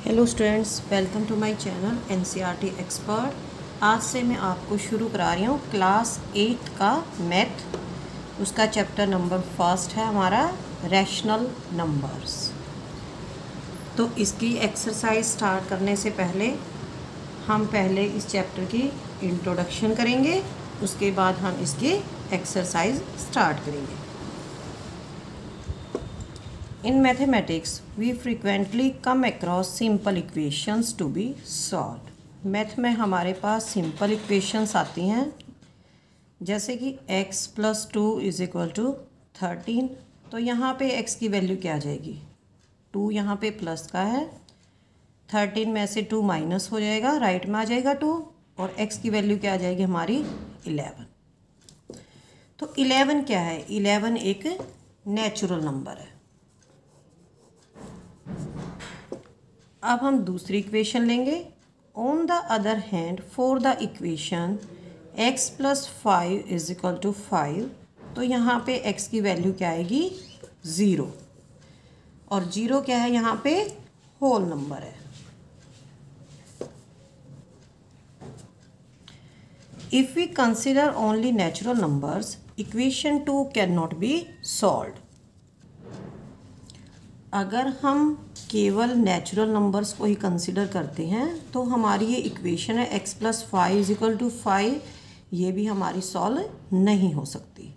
Hello students, welcome to my channel NCERT expert. आज से मैं आपको शुरू करा रही हूँ क्लास 8 का मैथ। उसका चैप्टर नंबर फर्स्ट है हमारा रैशनल नंबर्स। तो इसकी एक्सरसाइज स्टार्ट करने से पहले हम पहले इस चैप्टर की इंट्रोडक्शन करेंगे, उसके बाद हम इसकी एक्सरसाइज स्टार्ट करेंगे। In mathematics, we frequently come across simple equations to be solved. Math में हमारे पास सिंपल इक्वेशंस आती हैं, जैसे कि x + 2 = 13। तो यहाँ पे x की वैल्यू क्या आ जाएगी? 2 यहाँ पे प्लस का है, 13 में से 2 माइनस हो जाएगा, राइट में आ जाएगा 2, और x की वैल्यू क्या आ जाएगी हमारी? 11। तो 11 क्या है? 11 एक नेचुरल नंबर है। अब हम दूसरी इक्वेशन लेंगे। On the other hand, for the equation x + 5 = 5, तो यहाँ पे x की वैल्यू क्या आएगी? 0। और 0 क्या है? यहाँ पे होल नंबर है। If we consider only natural numbers, equation 2 can not be solved. अगर हम केवल नेचुरल नंबर्स को ही कंसिडर करते हैं तो हमारी ये इक्वेशन है x + 5 = 5, ये भी हमारी सॉल्व नहीं हो सकती।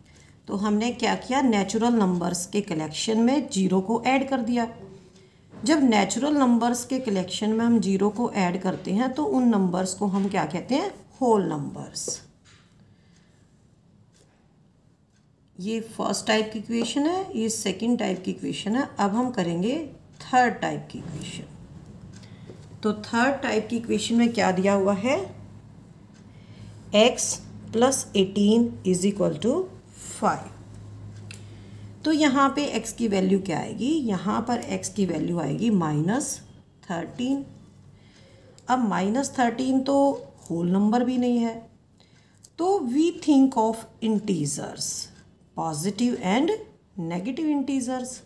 तो हमने क्या किया? नेचुरल नंबर्स के कलेक्शन में 0 को ऐड कर दिया। जब नेचुरल नंबर्स के कलेक्शन में हम 0 को ऐड करते हैं तो उन नंबर्स को हम क्या कहते हैं? Whole numbers. ये फर्स्ट टाइप की इक्वेशन है, ये सेकंड टाइप की इक्वेशन है। अब हम करेंगे थर्ड टाइप की इक्वेशन। तो थर्ड टाइप की इक्वेशन में क्या दिया हुआ है? x + 18 = 5। तो यहाँ पे x की वैल्यू क्या आएगी? यहाँ पर x की वैल्यू आएगी -13। अब -13 तो होल नंबर भी नहीं है, तो we think of integers, positive and negative integers.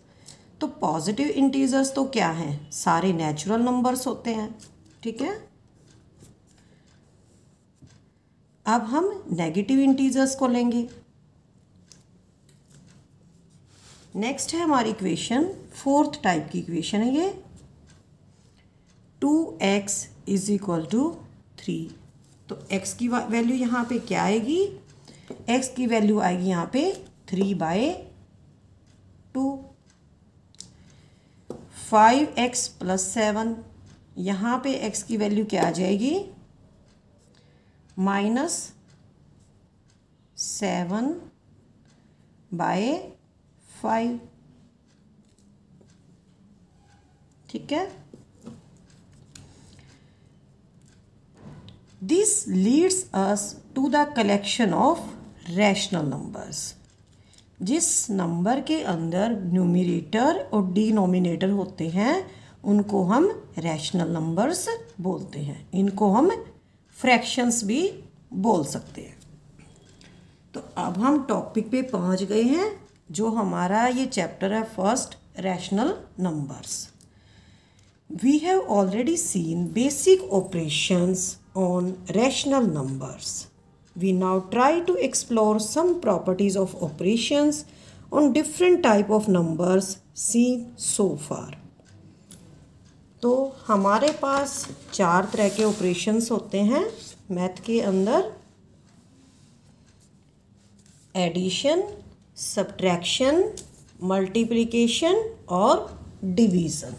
तो पॉजिटिव इंटीजर्स तो क्या हैं? सारे नेचुरल नंबर्स होते हैं, ठीक है। अब हम नेगेटिव इंटीजर्स को लेंगे। नेक्स्ट है हमारी इक्वेशन, फोर्थ टाइप की इक्वेशन है ये, 2x = 3। तो x की वैल्यू यहाँ पे क्या आएगी? x की वैल्यू आएगी यहाँ पे 3/2। 5x + 7, यहाँ पे x की वैल्यू क्या आ जाएगी? -7/5, ठीक है। This leads us to the collection of rational numbers. जिस नंबर के अंदर न्यूमरेटर और डिनोमिनेटर होते हैं उनको हम रैशनल नंबर्स बोलते हैं। इनको हम फ्रैक्शंस भी बोल सकते हैं। तो अब हम टॉपिक पे पहुंच गए हैं, जो हमारा ये चैप्टर है first, rational numbers. We have already seen basic operations on rational numbers. We now try to explore some properties of operations on different type of numbers seen so far. तो हमारे पास 4 तरह के ऑपरेशंस होते हैं math के अंदर: addition, subtraction, multiplication और division.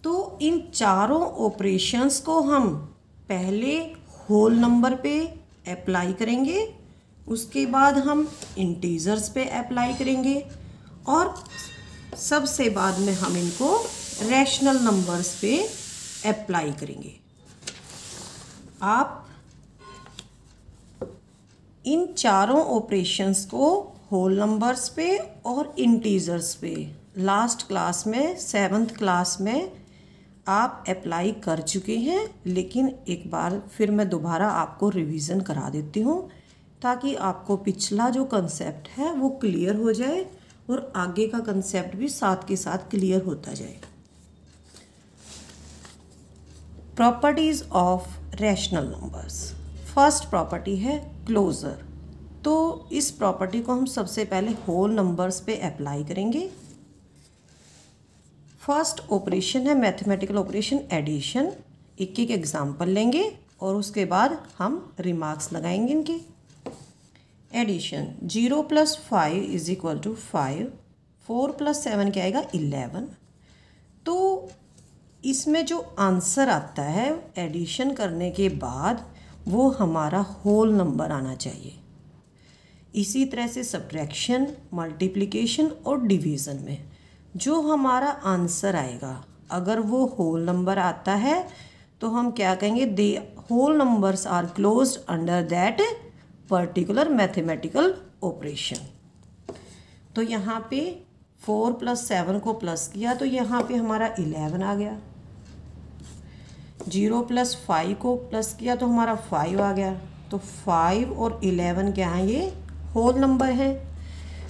तो इन चारों ऑपरेशंस को हम पहले होल नंबर पे अप्लाई करेंगे, उसके बाद हम इंटीजर्स पे अप्लाई करेंगे, और सबसे बाद में हम इनको रैशनल नंबर्स पे अप्लाई करेंगे। आप इन चारों ऑपरेशंस को होल नंबर्स पे और इंटीजर्स पे लास्ट क्लास में 7th क्लास में आप अप्लाई कर चुके हैं, लेकिन एक बार फिर मैं दोबारा आपको रिवीजन करा देती हूँ ताकि आपको पिछला जो कंसेप्ट है वो क्लियर हो जाए और आगे का कंसेप्ट भी साथ के साथ क्लियर होता जाए। Properties of rational numbers. First property है क्लोजर। तो इस प्रॉपर्टी को हम सबसे पहले होल नंबर्स पे अप्लाई करेंगे। फर्स्ट ऑपरेशन है मैथमेटिकल ऑपरेशन एडिशन। एक एक एग्जाम्पल लेंगे और उसके बाद हम रिमार्क्स लगाएंगे इनके। एडिशन 0 + 5 = 5, 4 + 7 क्या आएगा 11। तो इसमें जो आंसर आता है एडिशन करने के बाद वो हमारा होल नंबर आना चाहिए। इसी तरह से सब्ट्रैक्शन, मल्टीप्लिकेशन और डिवीज़न में जो हमारा आंसर आएगा अगर वो होल नंबर आता है तो हम क्या कहेंगे, the whole numbers are closed under that particular mathematical operation. तो यहाँ पे 4 + 7 को प्लस किया तो यहाँ पे हमारा 11 आ गया। 0 + 5 को प्लस किया तो हमारा 5 आ गया। तो 5 और 11 क्या है, ये होल नंबर है।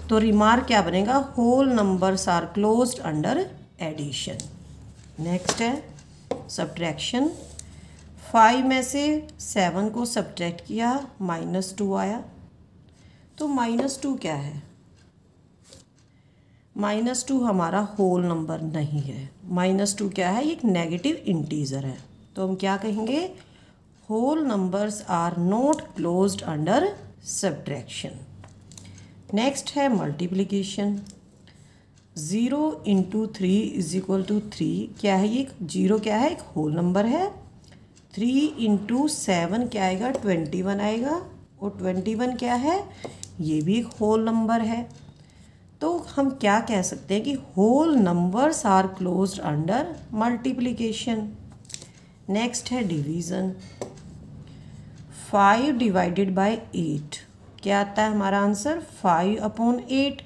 तो रिमार्क क्या बनेगा, whole numbers are closed under addition. Next है सब्ट्रैक्शन। 5 में से 7 को सब्ट्रैक्ट किया, -2 आया। तो -2 क्या है, -2 हमारा होल नंबर नहीं है। -2 क्या है, एक नेगेटिव इंटीजर है। तो हम क्या कहेंगे, whole numbers are not closed under subtraction. Next है मल्टीप्लिकेशन। 0 × 3 = 3 क्या है, ये 0 क्या है, एक होल नंबर है। 3 × 7 क्या आएगा 21 आएगा। और 21 क्या है, ये भी एक होल नंबर है। तो हम क्या कह सकते हैं कि whole numbers are closed under multiplication. Next है डिवीज़न। 5 / 8 क्या आता है हमारा आंसर, 5/8।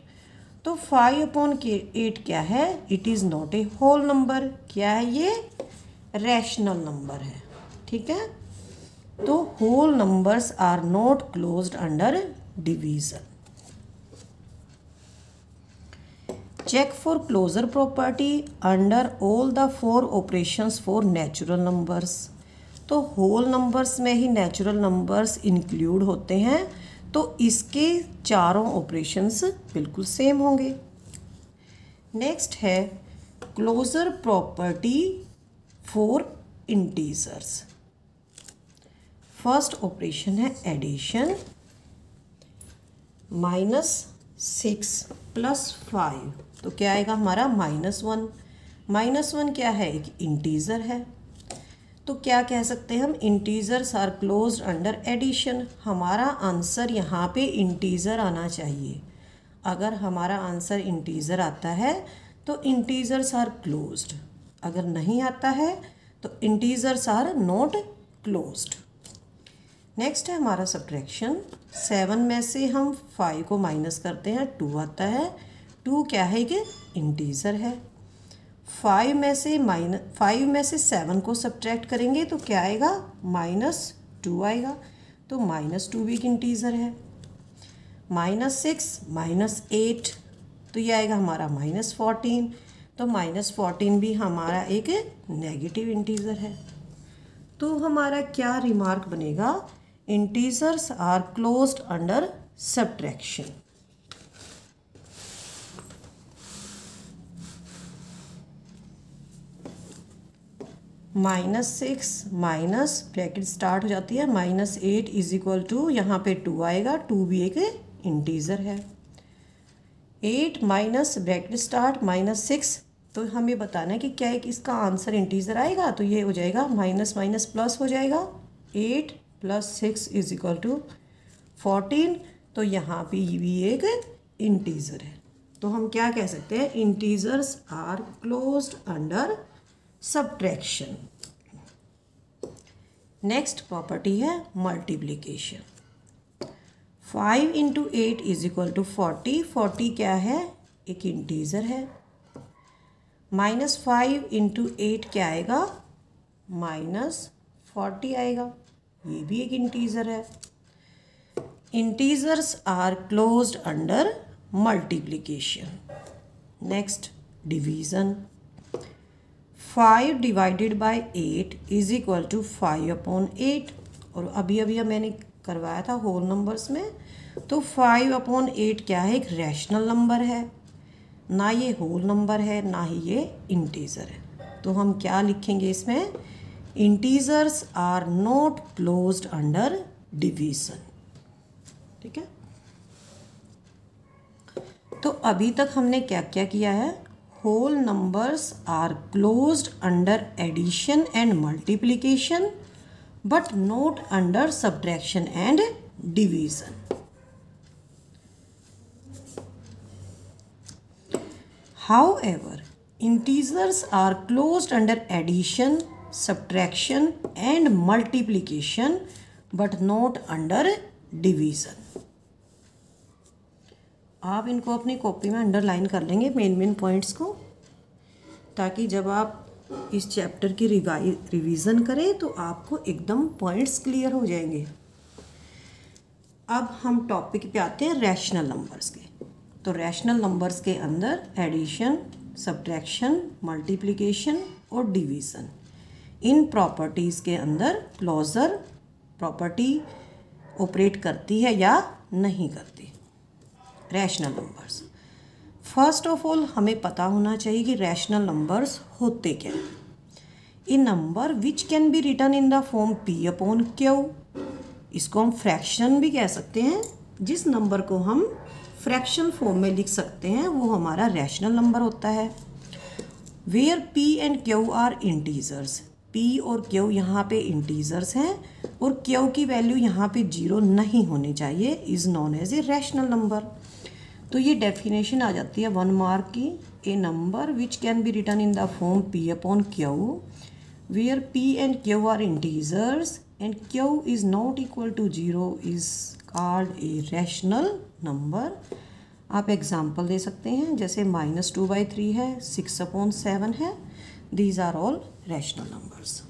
तो 5/8 क्या है, it is not a whole number. क्या है, ये रैशनल नंबर है। ठीक है, तो whole numbers are not closed under division. Check for closure property under all the 4 operations for natural numbers. तो होल नंबर्स में ही नेचुरल नंबर्स इंक्लूड होते हैं, तो इसके चारों ऑपरेशंस बिल्कुल सेम होंगे। नेक्स्ट है closure property for integers. First operation है एडिशन। -6 + 5 तो क्या आएगा हमारा -1। -1 क्या है, एक इंटीजर है। तो क्या कह सकते हैं हम, integers are closed under addition. हमारा आंसर यहाँ पे इंटीजर आना चाहिए। अगर हमारा आंसर इंटीजर आता है तो इंटीजर्स आर क्लोज्ड, अगर नहीं आता है तो integers are not closed. Next है हमारा सब्ट्रैक्शन। 7 में से हम 5 को माइनस करते हैं, 2 आता है। 2 क्या है कि इंटीजर है। 5 में से 7 को सब्ट्रैक्ट करेंगे तो क्या आएगा, -2 आएगा। तो -2 भी एक इंटीजर है। -6 -8 तो ये आएगा हमारा -14। तो -14 भी हमारा एक नेगेटिव इंटीजर है। तो हमारा क्या रिमार्क बनेगा, integers are closed under subtraction. -6 minus bracket start हो जाती है, -8 = यहाँ पे 2 आएगा। 2 भी एक इंटीजर है। 8 माइनस ब्रैकेट स्टार्ट -6, तो हमें बताना है कि क्या एक इसका आंसर इंटीजर आएगा। तो ये हो जाएगा माइनस माइनस प्लस हो जाएगा। 8 + 6 = 14। तो यहाँ पे भी एक इंटीजर है। तो हम क्या कह सकते हैं, integers are closed under subtraction. Next property है मल्टीप्लिकेशन। 5 × 8 = 40। 40 क्या है, एक इंटीजर है। -5 × 8 क्या आएगा, -40 आएगा। ये भी एक इंटीजर है। Integers are closed under multiplication. Next division. 5 divided by 8 is equal to 5/8। और अभी अभी मैंने करवाया था होल नंबर्स में, तो 5/8 क्या है, एक रैशनल नंबर है, ना ये होल नंबर है ना ही ये इंटीजर है। तो हम क्या लिखेंगे इसमें, integers are not closed under division. ठीक है, तो अभी तक हमने क्या क्या किया है, whole numbers are closed under addition and multiplication but not under subtraction and division. However, integers are closed under addition, subtraction and multiplication but not under division. आप इनको अपनी कॉपी में अंडरलाइन कर लेंगे मेन पॉइंट्स को, ताकि जब आप इस चैप्टर की रिवीजन करें तो आपको एकदम पॉइंट्स क्लियर हो जाएंगे। अब हम टॉपिक पे आते हैं रैशनल नंबर्स के। तो रैशनल नंबर्स के अंदर एडिशन, सब्ट्रैक्शन, मल्टीप्लिकेशन और डिवीज़न, इन प्रॉपर्टीज़ के अंदर क्लोजर प्रॉपर्टी ऑपरेट करती है या नहीं करती। Rational numbers, first of all हमें पता होना चाहिए कि रैशनल नंबर्स होते क्या हैं। A number which can be written in the form p/q, इसको हम फ्रैक्शन भी कह सकते हैं। जिस नंबर को हम फ्रैक्शन फॉर्म में लिख सकते हैं वो हमारा रैशनल नंबर होता है। Where p and q are integers, p और q यहाँ पे इंटीजर्स हैं और q की वैल्यू यहाँ पे 0 नहीं होनी चाहिए, is known as a rational number. तो ये डेफिनेशन आ जाती है 1 मार्क की। A number which can be written in the form p/q where p and q are integers and q is not equal to 0 is called a rational number. आप example दे सकते हैं, जैसे -2/3 है, 6/7 है, these are all rational numbers.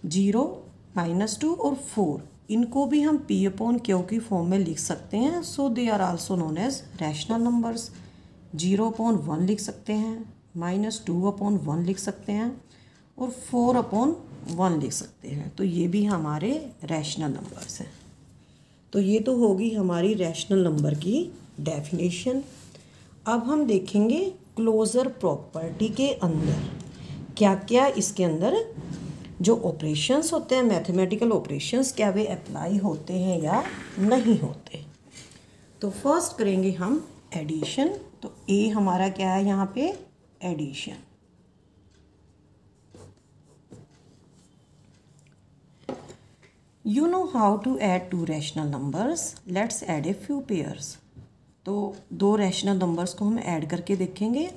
0, -2 और 4 इनको भी हम p/q की फॉर्म में लिख सकते हैं, so they are also known as rational numbers. 0/1 लिख सकते हैं, -2/1 लिख सकते हैं और 4/1 लिख सकते हैं। तो ये भी हमारे रैशनल नंबर्स हैं। तो ये तो होगी हमारी रैशनल नंबर की डेफिनेशन। अब हम देखेंगे क्लोजर प्रॉपर्टी के अंदर क्या क्या इसके अंदर जो ऑपरेशंस होते हैं, मैथमेटिकल ऑपरेशंस, क्या वे अप्लाई होते हैं या नहीं होते। तो फर्स्ट करेंगे हम एडिशन। तो ए हमारा क्या है यहाँ पे, addition. You know how to add two rational numbers. Let's add a few pairs. तो 2 रैशनल नंबर्स को हम ऐड करके देखेंगे।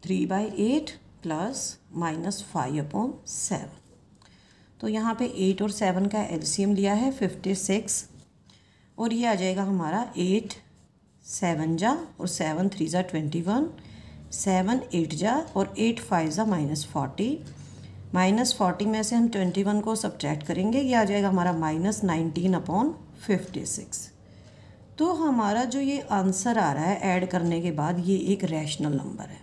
3/8 प्लस -5/7। तो यहाँ पे 8 और 7 का एलसीएम लिया है 56, और ये आ जाएगा हमारा 8 7 जा और 7 3 जा 21, 7 8 जा और 8 5 जा -40। -40 में से हम 21 को सब्ट्रैक्ट करेंगे, ये आ जाएगा हमारा -19/56। तो हमारा जो ये आंसर आ रहा है ऐड करने के बाद, ये एक रैशनल नंबर है।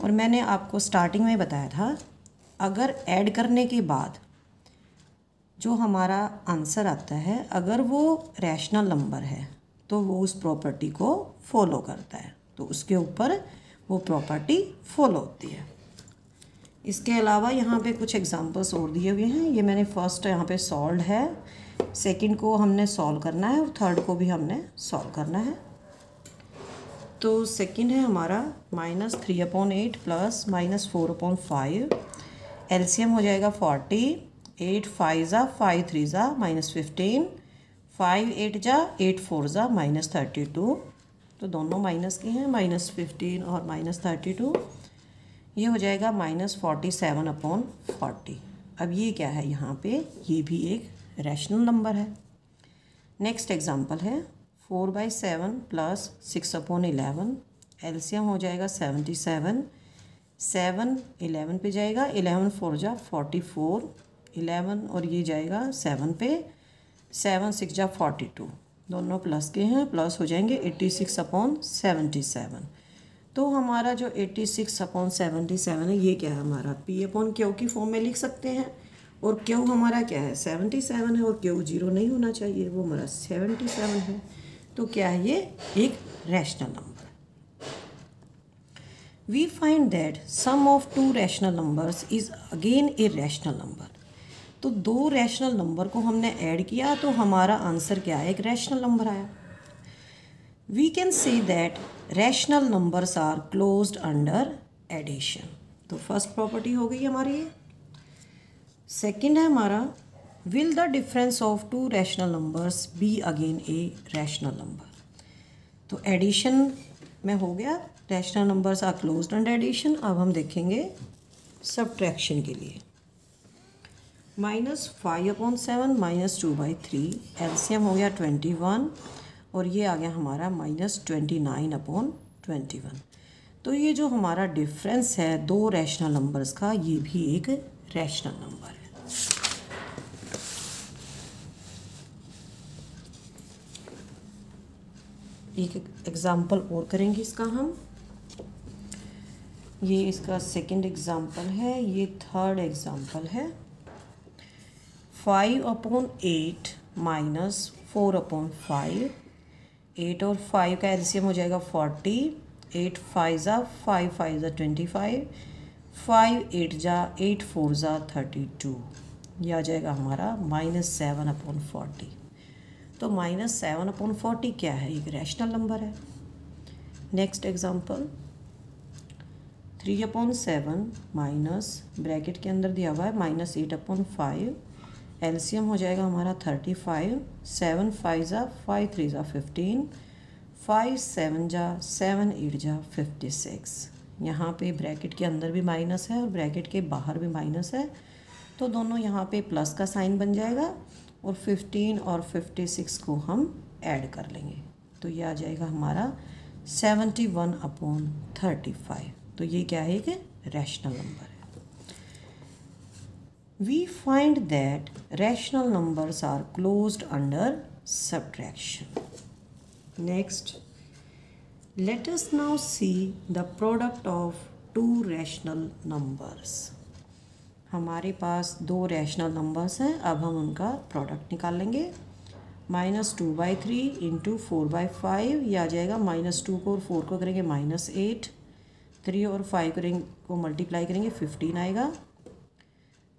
और मैंने आपको स्टार्टिंग में बताया था, अगर ऐड करने के बाद जो हमारा आंसर आता है, अगर वो रैशनल नंबर है तो वो उस प्रॉपर्टी को फॉलो करता है, तो उसके ऊपर वो प्रॉपर्टी फॉलो होती है। इसके अलावा यहाँ पे कुछ एग्जांपल्स और दिए हुए हैं। ये मैंने फर्स्ट यहाँ पे सॉल्व है, सेकंड को हमने सॉल्व करना है और थर्ड को भी हमने सॉल्व करना है। तो सेकंड है हमारा -3/8 प्लस -4/5। एलसीएम हो जाएगा 40। 8 5 जा 5 3 जा -15, 5 8 जा 8 4 जा -32। तो दोनों माइनस के हैं, -15 और -32। ये हो जाएगा -47/40। अब ये क्या है यहाँ पे, ये भी एक रैशनल नंबर है। नेक्स्ट एग्जांपल है 4/7 प्लस 6/11। एलसीएम हो जाएगा 77। 7 11 पे जाएगा, 11 4 जा 44, 11 और ये जाएगा 7 पे, 7 6 जा 42। दोनों प्लस के हैं, प्लस हो जाएंगे 86/77। तो हमारा जो 86/77 है ये क्या है हमारा P/Q की फॉर्म में लिख सकते हैं। और Q हमारा क्या है 77 है और Q 0 नहीं होना चाहिए, वो हमारा 77 है। तो क्या है ये एक rational number. We find that sum of two rational numbers is again a rational number। तो दो रैशनल नंबर को हमने ऐड किया तो हमारा आंसर क्या है, एक रैशनल नंबर आया। We can say that rational numbers are closed under addition। तो फर्स्ट प्रॉपर्टी हो गई हमारी ये। सेकंड है हमारा will the difference of two rational numbers be again a rational number। तो एडिशन में हो गया, rational numbers are closed under addition. अब हम देखेंगे सब्ट्रैक्शन के लिए। -5/7 -2/3 एलसीएम हो गया 21 और ये आ गया हमारा -29/21। तो ये जो हमारा डिफरेंस है दो रैशनल नंबर्स का, ये भी एक रैशनल नंबर है। एक एग्जाम्पल और करेंगे इसका हम। ये इसका सेकंड एग्जाम्पल है, ये थर्ड एग्जाम्पल है। 5/8 -4/5। 8 और 5 का एलसीएम हो जाएगा 40। 8 5 जा 5 5 जा 25। 5 8 जा 8 4 जा 32। यह आ जाएगा हमारा -7/40। तो -7/40 क्या है, एक रैशनल नंबर है। नेक्स्ट एग्जाम्पल 3/7 माइनस ब्रैकेट के अंदर दिया हुआ है -8/5। एलसीएम हो जाएगा हमारा 35। 7 5 जा 5 3 जा 15। 5 7 जा 7 8 जा 56। यहाँ पे ब्रैकेट के अंदर भी माइनस है और ब्रैकेट के बाहर भी माइनस है, तो दोनों यहाँ पे प्लस का साइन बन जाएगा और 15 और 56 को हम ऐड कर लेंगे। तो ये आ जाएगा हमारा 71/35। तो ये क्या है, एक रैशनल नंबर है। We find that rational numbers are closed under subtraction. Next, let us now see the product of two rational numbers। हमारे पास दो रैशनल नंबर्स हैं, अब हम उनका प्रोडक्ट निकाल लेंगे। -2/3 × 4/5 ये आ जाएगा। -2 को और 4 को करेंगे -8। 3 और 5 को मल्टीप्लाई करेंगे 15 आएगा।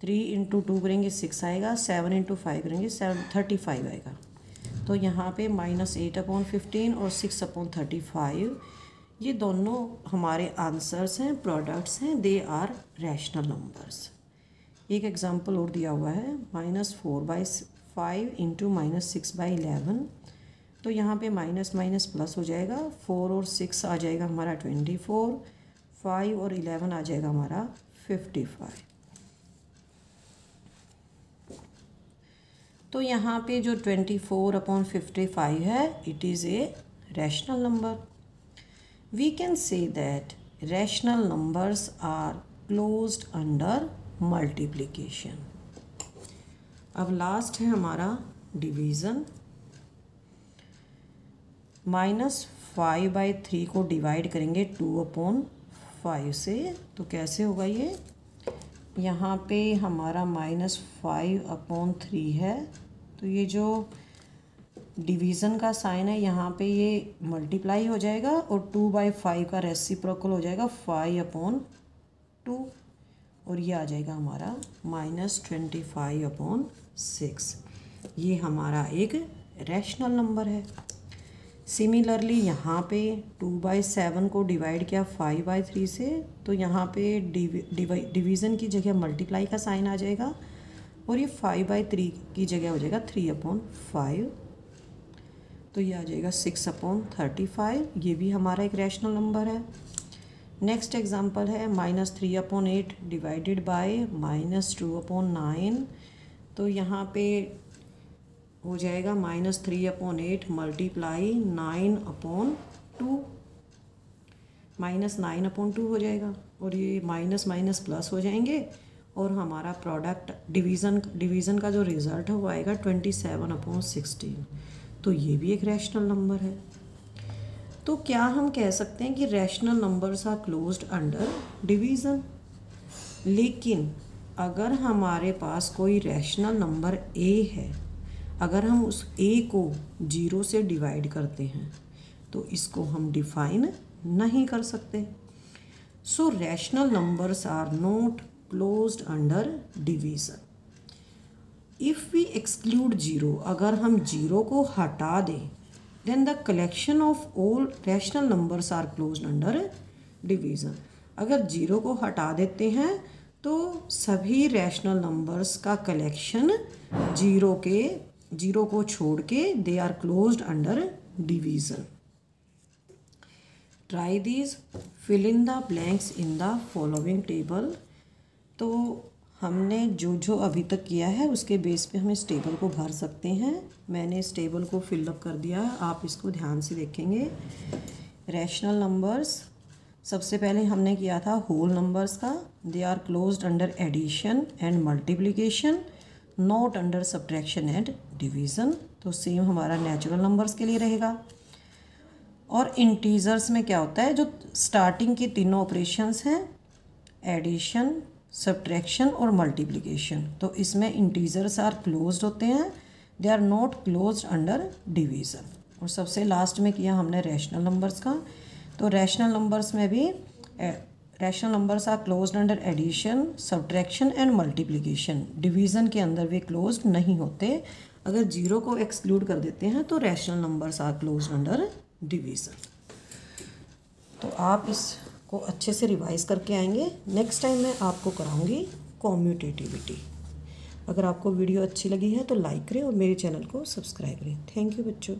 3 × 2 करेंगे 6 आएगा। 7 × 5 करेंगे 35 आएगा। तो यहाँ पे -8/15 और 6/35 ये दोनों हमारे आंसर्स हैं, प्रोडक्ट्स हैं, दे आर रैशनल नंबर्स। एक एग्जांपल और दिया हुआ है -4/5 × -6/11। तो यहाँ पे माइनस माइनस प्लस हो जाएगा। 4 और 6 आ जाएगा हमारा 24। 5 और 11 आ जाएगा हमारा 55। तो यहाँ पे जो 24/55 है, it is a rational number. We can say that rational numbers are closed under multiplication. अब लास्ट है हमारा डिवीज़न। -5/3 को डिवाइड करेंगे 2/5 से, तो कैसे होगा ये। यहाँ पे हमारा -5/3 है, तो ये जो डिवीज़न का साइन है यहाँ पे ये मल्टीप्लाई हो जाएगा और 2/5 का रेसिप्रोकल हो जाएगा 5/2 और ये आ जाएगा हमारा -25/6। ये हमारा एक रैशनल नंबर है। सिमिलरली यहाँ पे 2/7 को डिवाइड किया 5/3 से, तो यहाँ पे डिवीज़न की जगह मल्टीप्लाई का साइन आ जाएगा और ये 5/3 की जगह हो जाएगा 3/5। तो ये आ जाएगा 6/35। ये भी हमारा एक रैशनल नंबर है। नेक्स्ट एग्जांपल है -3/8 डिवाइडेड बाय -2/9। तो यहाँ पे हो जाएगा -3/8 मल्टीप्लाई 9/2, -9/2 हो जाएगा और ये माइनस माइनस प्लस हो जाएंगे और हमारा प्रोडक्ट डिवीज़न का जो रिज़ल्ट है वो आएगा 27/16। तो ये भी एक रैशनल नंबर है। तो क्या हम कह सकते हैं कि rational numbers are closed under division? लेकिन अगर हमारे पास कोई रैशनल नंबर ए है, अगर हम उस ए को 0 से डिवाइड करते हैं तो इसको हम डिफाइन नहीं कर सकते। So rational numbers are not closed under division. If we exclude 0, अगर हम 0 को हटा दें, then the collection of all rational numbers are closed under division. अगर 0 को हटा देते हैं तो सभी रैशनल नंबर्स का कलेक्शन 0 को छोड़ के they are closed under division. Try these, fill in the blanks in the following table. तो हमने जो अभी तक किया है उसके बेस पे हम इस टेबल को भर सकते हैं। मैंने इस टेबल को फिलअप कर दिया है, आप इसको ध्यान से देखेंगे। रैशनल नंबर्स, सबसे पहले हमने किया था होल नंबर्स का। They are closed under addition and multiplication, not under subtraction and division. तो सेम हमारा नेचुरल नंबर्स के लिए रहेगा। और इंटीजर्स में क्या होता है, जो स्टार्टिंग के तीनों ऑपरेशंस हैं, एडिशन, सब्ट्रैक्शन और मल्टीप्लिकेशन, तो इसमें इंटीजर्स आर क्लोज्ड होते हैं, they are not closed under division. और सबसे लास्ट में किया हमने रैशनल नंबर्स का। तो रैशनल नंबर्स में भी rational numbers are closed under addition, subtraction and multiplication. Division के अंदर वे क्लोज्ड नहीं होते। अगर 0 को एक्सक्लूड कर देते हैं तो rational numbers are closed under division. तो आप इसको अच्छे से रिवाइज करके आएंगे। नेक्स्ट टाइम मैं आपको कराऊंगी कॉम्यूटेटिविटी। अगर आपको वीडियो अच्छी लगी है तो लाइक करें और मेरे चैनल को सब्सक्राइब करें। थैंक यू बच्चों।